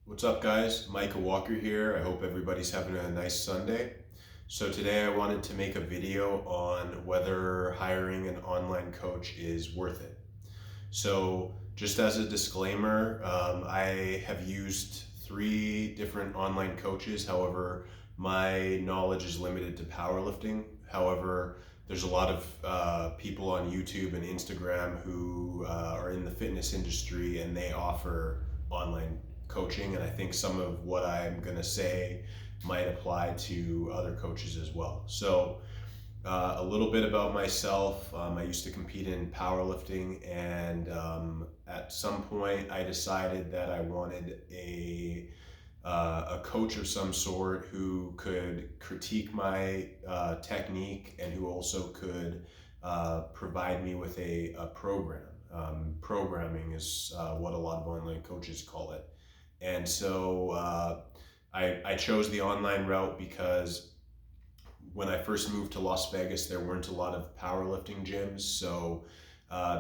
What's up, guys? Micah Walker here. I hope everybody's having a nice Sunday. So today I wanted to make a video on whether hiring an online coach is worth it. So just as a disclaimer, I have used three different online coaches. However, my knowledge is limited to powerlifting. However, there's a lot of people on YouTube and Instagram who are in the fitness industry and they offer online coaching. And I think some of what I'm going to say might apply to other coaches as well. So a little bit about myself. I used to compete in powerlifting, and at some point, I decided that I wanted a coach of some sort who could critique my technique and who also could provide me with a program. Programming is what a lot of online coaches call it. And so I chose the online route because when I first moved to Las Vegas, there weren't a lot of powerlifting gyms. So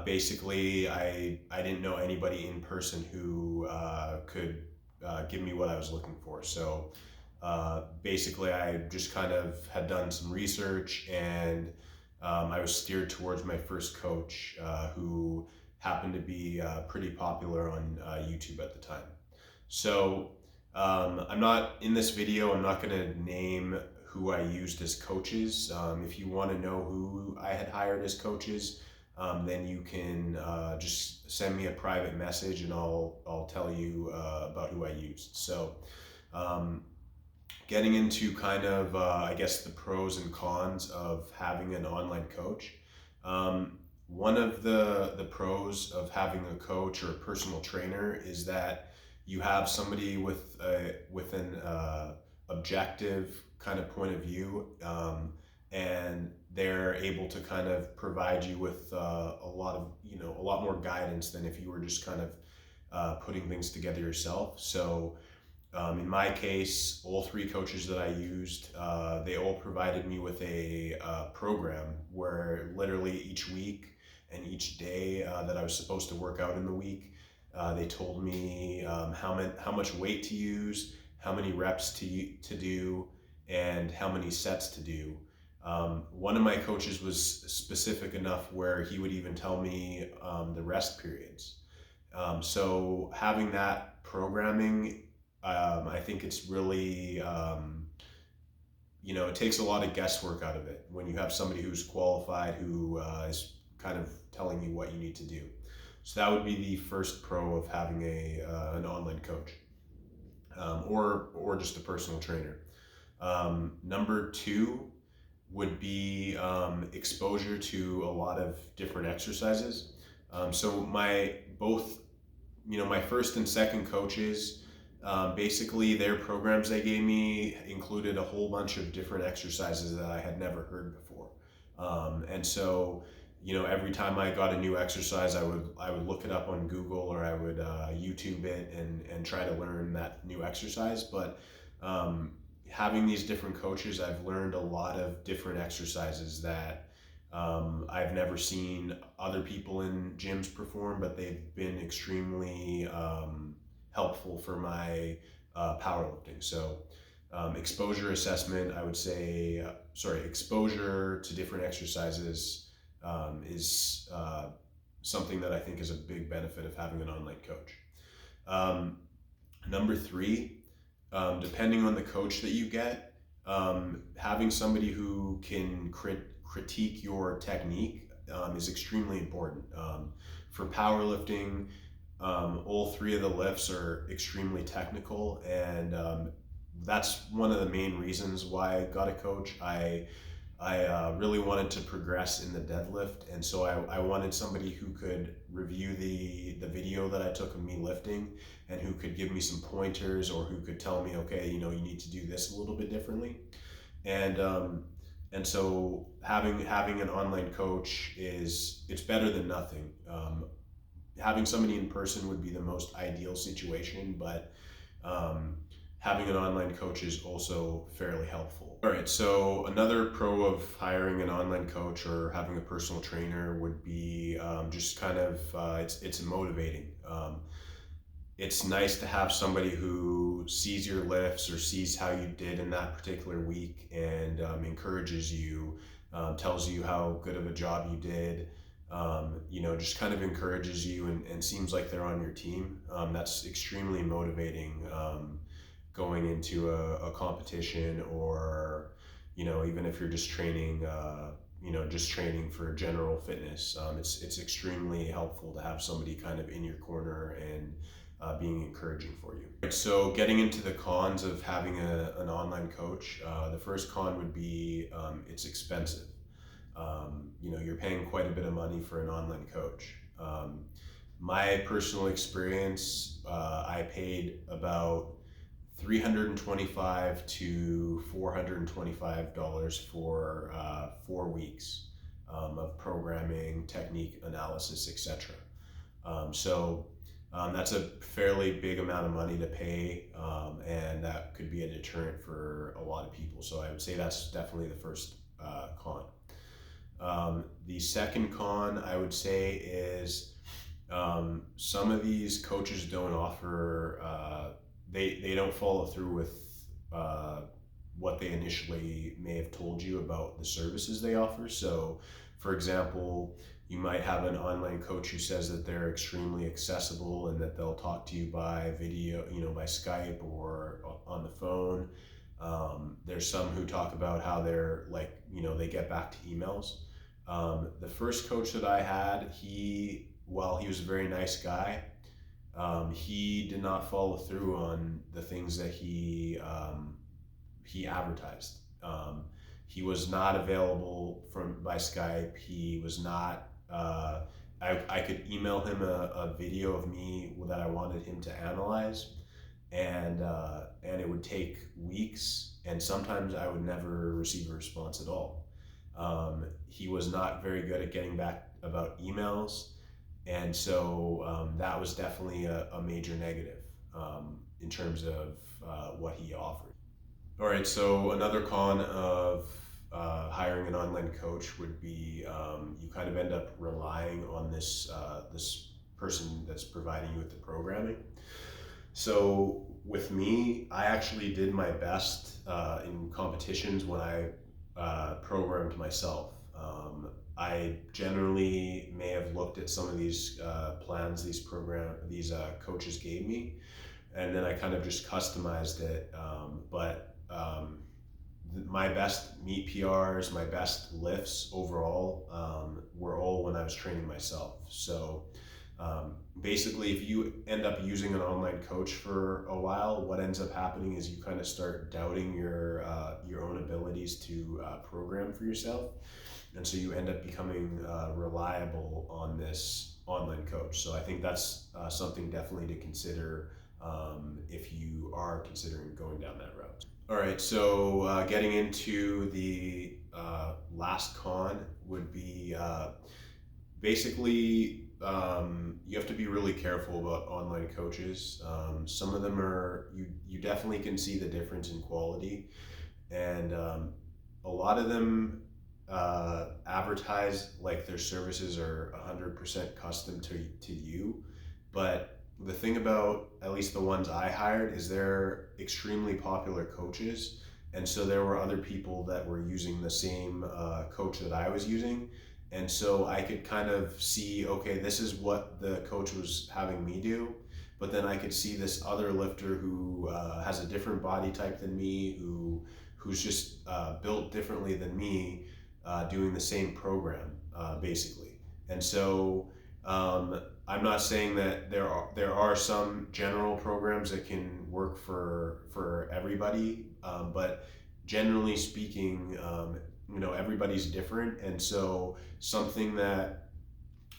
basically, I didn't know anybody in person who could give me what I was looking for. So basically, I just kind of had done some research and I was steered towards my first coach who happened to be pretty popular on YouTube at the time. So I'm not in this video, I'm not going to name who I used as coaches. If you want to know who I had hired as coaches, then you can just send me a private message and I'll tell you about who I used. So getting into kind of, I guess, the pros and cons of having an online coach. One of the pros of having a coach or a personal trainer is that you have somebody with an objective kind of point of view, and they're able to kind of provide you with a lot more guidance than if you were just kind of putting things together yourself. So in my case, all three coaches that I used, they all provided me with a program where literally each week and each day that I was supposed to work out in the week, they told me how much weight to use, how many reps to do, and how many sets to do. One of my coaches was specific enough where he would even tell me the rest periods. So having that programming, I think it's really, it takes a lot of guesswork out of it when you have somebody who's qualified who is kind of telling you what you need to do. So that would be the first pro of having an online coach, or just a personal trainer. Number two would be exposure to a lot of different exercises. So my first and second coaches, basically their programs they gave me included a whole bunch of different exercises that I had never heard before. And so, every time I got a new exercise, I would look it up on Google or I would YouTube it and try to learn that new exercise. But having these different coaches, I've learned a lot of different exercises that I've never seen other people in gyms perform, but they've been extremely helpful for my powerlifting. So exposure assessment, I would say, exposure to different exercises is something that I think is a big benefit of having an online coach. Number three, depending on the coach that you get, having somebody who can critique your technique is extremely important. For powerlifting, all three of the lifts are extremely technical, and that's one of the main reasons why I got a coach. I really wanted to progress in the deadlift, and so I wanted somebody who could review the video that I took of me lifting and who could give me some pointers or who could tell me, okay, you need to do this a little bit differently. And so having an online coach it's better than nothing. Having somebody in person would be the most ideal situation, but having an online coach is also fairly helpful. All right, so another pro of hiring an online coach or having a personal trainer would be just kind of, it's motivating. it's nice to have somebody who sees your lifts or sees how you did in that particular week and encourages you, tells you how good of a job you did, just kind of encourages you and seems like they're on your team. That's extremely motivating going into a competition, or, even if you're just training, just training for general fitness. It's extremely helpful to have somebody kind of in your corner and being encouraging for you. Right, so getting into the cons of having an online coach, the first con would be it's expensive. You're paying quite a bit of money for an online coach. My personal experience, I paid about $325 to $425 for 4 weeks of programming, technique analysis, etc. That's a fairly big amount of money to pay, and that could be a deterrent for a lot of people. So I would say that's definitely the first con. The second con I would say is some of these coaches don't offer, they don't follow through with what they initially may have told you about the services they offer. So, for example, you might have an online coach who says that they're extremely accessible and that they'll talk to you by video, by Skype or on the phone. There's some who talk about how they're like, they get back to emails. The first coach that I had, while he was a very nice guy, he did not follow through on the things that he advertised. He was not available by Skype. He was not. I could email him a video of me that I wanted him to analyze, and it would take weeks, and sometimes I would never receive a response at all. He was not very good at getting back about emails, and so that was definitely a major negative in terms of what he offered. All right, so another con of hiring an online coach would be you kind of end up relying on this person that's providing you with the programming. So with me, I actually did my best in competitions when I programmed myself. I generally may have looked at some of these plans these coaches gave me, and then I kind of just customized it. My best meet PRs, my best lifts overall were all when I was training myself. So basically, if you end up using an online coach for a while, what ends up happening is you kind of start doubting your own abilities to program for yourself, and so you end up becoming reliable on this online coach. So I think that's something definitely to consider if you are considering going down that route. All right, so getting into the last con would be basically you have to be really careful about online coaches. Some of them you definitely can see the difference in quality, and a lot of them advertise like their services are 100% custom to you, but the thing about at least the ones I hired is they're extremely popular coaches, and so there were other people that were using the same coach that I was using, and so I could kind of see, okay, this is what the coach was having me do, but then I could see this other lifter who has a different body type than me, who's just built differently than me, doing the same program basically, and so. I'm not saying that there are some general programs that can work for everybody, but generally speaking, everybody's different, and so something that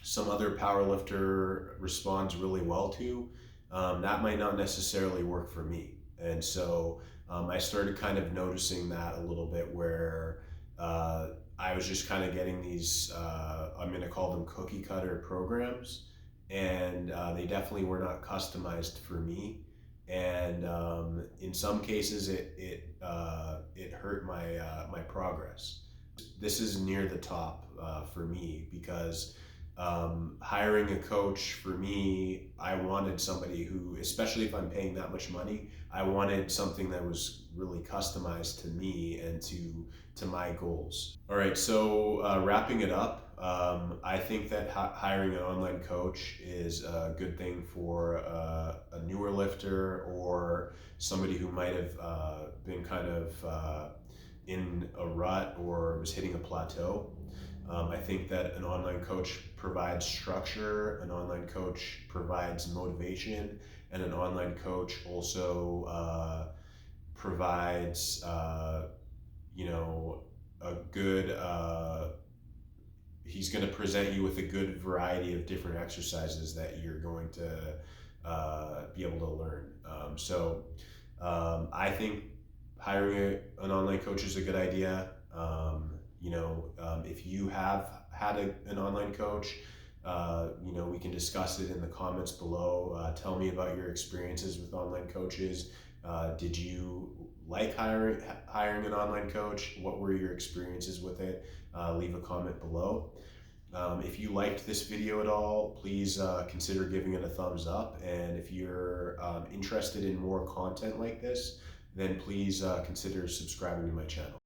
some other powerlifter responds really well to, that might not necessarily work for me, and so I started kind of noticing that a little bit where. I was just kind of getting these, I'm going to call them cookie cutter programs, and they definitely were not customized for me. And in some cases, it hurt my progress. This is near the top for me because Hiring a coach, for me, I wanted somebody who, especially if I'm paying that much money, I wanted something that was really customized to me and to my goals. All right, so wrapping it up, I think that hiring an online coach is a good thing for a newer lifter or somebody who might have been kind of in a rut or was hitting a plateau. I think that an online coach provides structure, an online coach provides motivation, and an online coach also provides, a good, he's going to present you with a good variety of different exercises that you're going to be able to learn. I think hiring an online coach is a good idea. If you have had an online coach, we can discuss it in the comments below. Tell me about your experiences with online coaches. Did you like hiring an online coach? What were your experiences with it? Leave a comment below. If you liked this video at all, please consider giving it a thumbs up. And if you're interested in more content like this, then please consider subscribing to my channel.